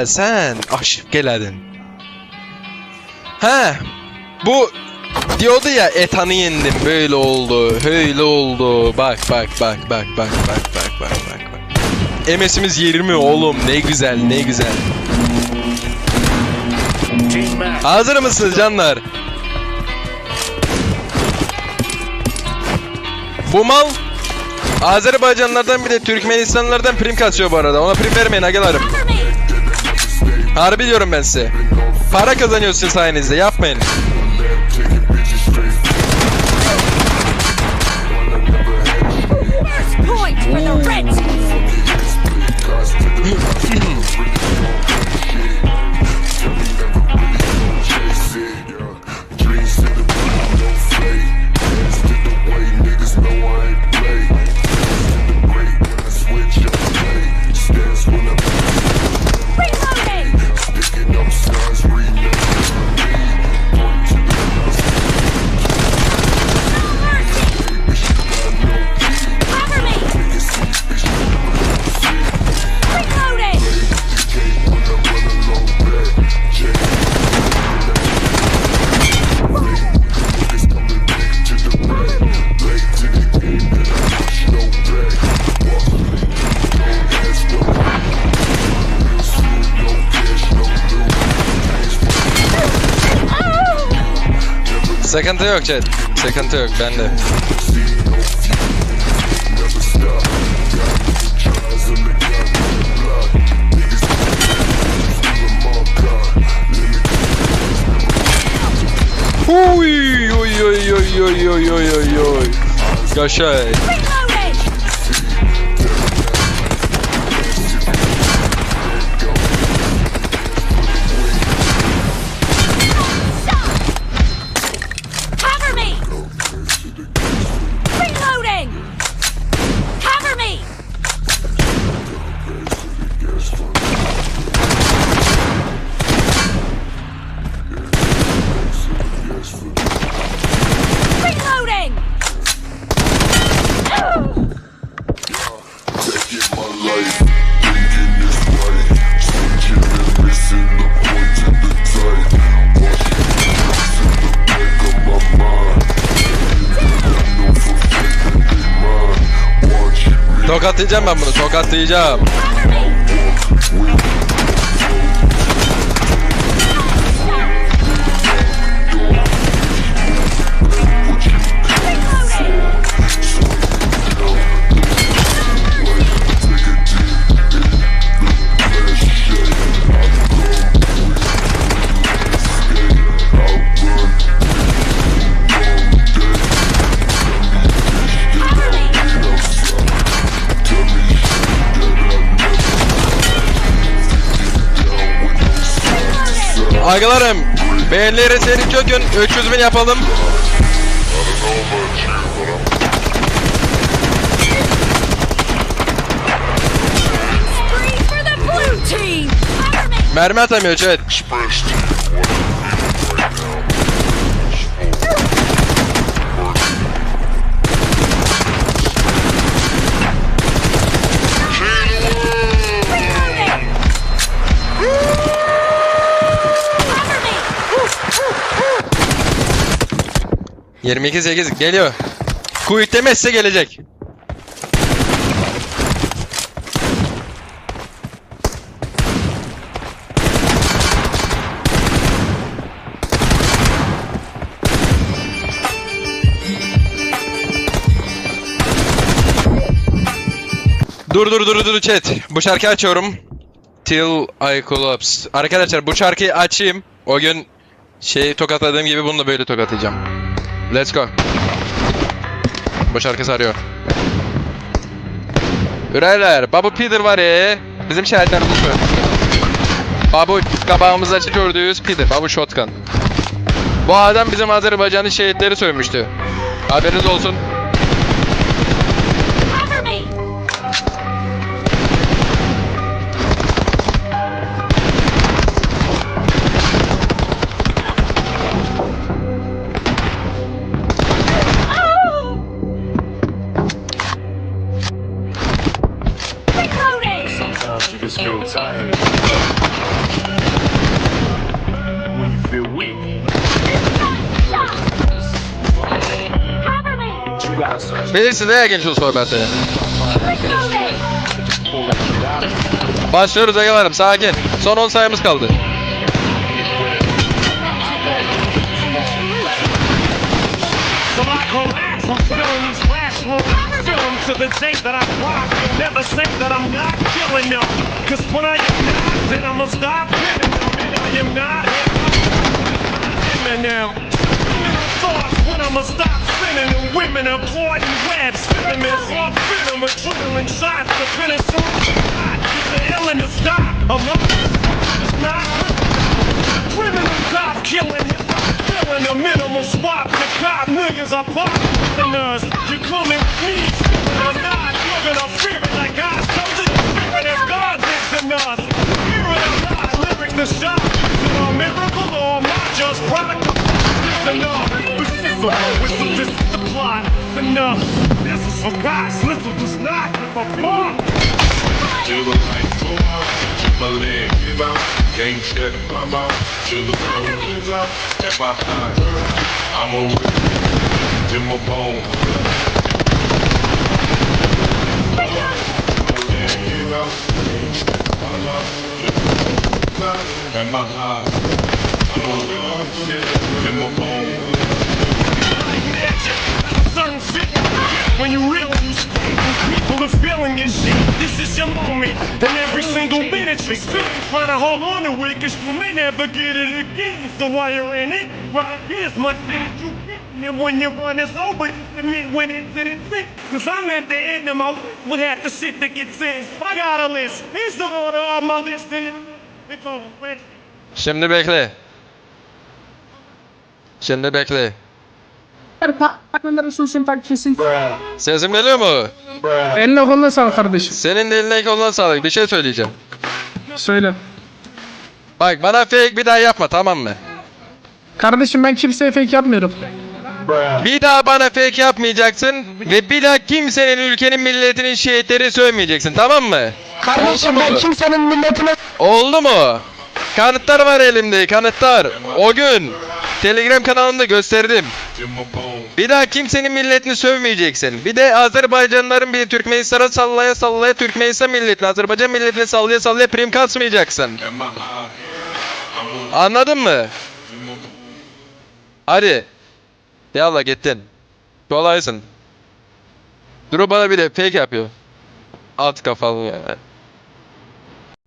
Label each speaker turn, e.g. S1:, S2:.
S1: Sen aşıp geldin. He. Bu diyordu ya etanı yendim böyle oldu, öyle oldu. Bak. MS'imiz 20 oğlum, ne güzel. Hazır mısınız canlar? Bu mal Azerbaycanlardan bir de Türkmenistanlardan prim kasıyor bu arada. Ona prim vermeyin agalarım. Harbi diyorum ben size. Para kazanıyorsun sayenizde, yapmayın. Sıkıntı yok chat. Sıkıntı yok bende. Oy. Yaşay. Tokatlayacağım ben bunu, tokatlayacağım. Agalarım, beğenileri seri kökün 300.000 yapalım. Mermi atamıyor chat. ...22-8 geliyor. Kuyut demezse gelecek. Dur chat. Bu şarkıyı açıyorum. Till I collapse. Arkadaşlar bu şarkıyı açayım. O gün tokatladığım gibi bunu da böyle tokatlayacağım. Let's go. Bu şarkı sarıyor. Üreyler. Babu Peter var ya. Bizim şehitlerimiz mi? Babu kabağımızda gördüğümüz Peter. Babu Shotgun. Bu adam bizim Azerbaycan'ın şehitleri sövmüştü. Haberiniz olsun.
S2: Sometimes you just feel tired.
S1: Birisi neye genç o sohbeti? Başlıyoruz agalarım, sakin. Son 10 sayımız kaldı.
S2: To the date that I rock, never say that I'm not killing them. Cause when I am not, then I'ma stop killing them. And I am not women now. Thoughts when I'ma stop spinning and women are caught in webs. Spinning me off venom, adrenaline shots, the finish on the illin to stop. I'm not, it's not criminal cop killing him. Feeling a minimal swap, the cop millions are popping us. You calling me? I'm not looking up spirit like God shows it. Spirit as God lives in us. Spirit of God, lyrics the shot. Is it a miracle or am I just product of enough? This is the plot. Enough. This is for God's little does not give a fuck.
S3: To the lights go out, to my leg give out, can't shut my mouth, to the phone is out, at my heart, I'm a rip, to my bone. At my heart, I'm a rip, to my bone.
S2: Certain shit, when you realize people are feeling your shit, this is your moment, and every single minute you're still trying to hold on to it, cause you may never get it again. So while you're in it, right here's my thing you get. And when your run is over, it's the minute when it's in it. Cause I'm at the end of my life with half the shit that gets in. I got a list, here's the order of my list, and it's over with.
S1: Şimdi bekle. Şimdi bekle. Sesim geliyor mu?
S4: Eline koluna sağlık kardeşim.
S1: Senin de eline koluna sağlık. Bir şey söyleyeceğim.
S4: Söyle.
S1: Bak bana fake bir daha yapma, tamam mı?
S4: Kardeşim ben kimseye fake yapmıyorum.
S1: Bir daha bana fake yapmayacaksın ve bir daha kimsenin, ülkenin, milletinin şehitlerini sövmeyeceksin, tamam mı?
S4: Kardeşim ben kimsenin milletine...
S1: Oldu mu? Kanıtlar var elimde, kanıtlar. O gün Telegram kanalımda gösterdim. Bir daha kimsenin milletini sövmeyeceksin. Bir de Azerbaycanlıların bir Türkmenistan'a sallaya sallaya Türkmenistan milletini, Azerbaycan milletini sallaya sallaya prim kasmayacaksın. Anladın mı? Hadi. Yallah gittin. Kolaysın. Dur bana bir de fake yapıyor. Alt kafalı ya.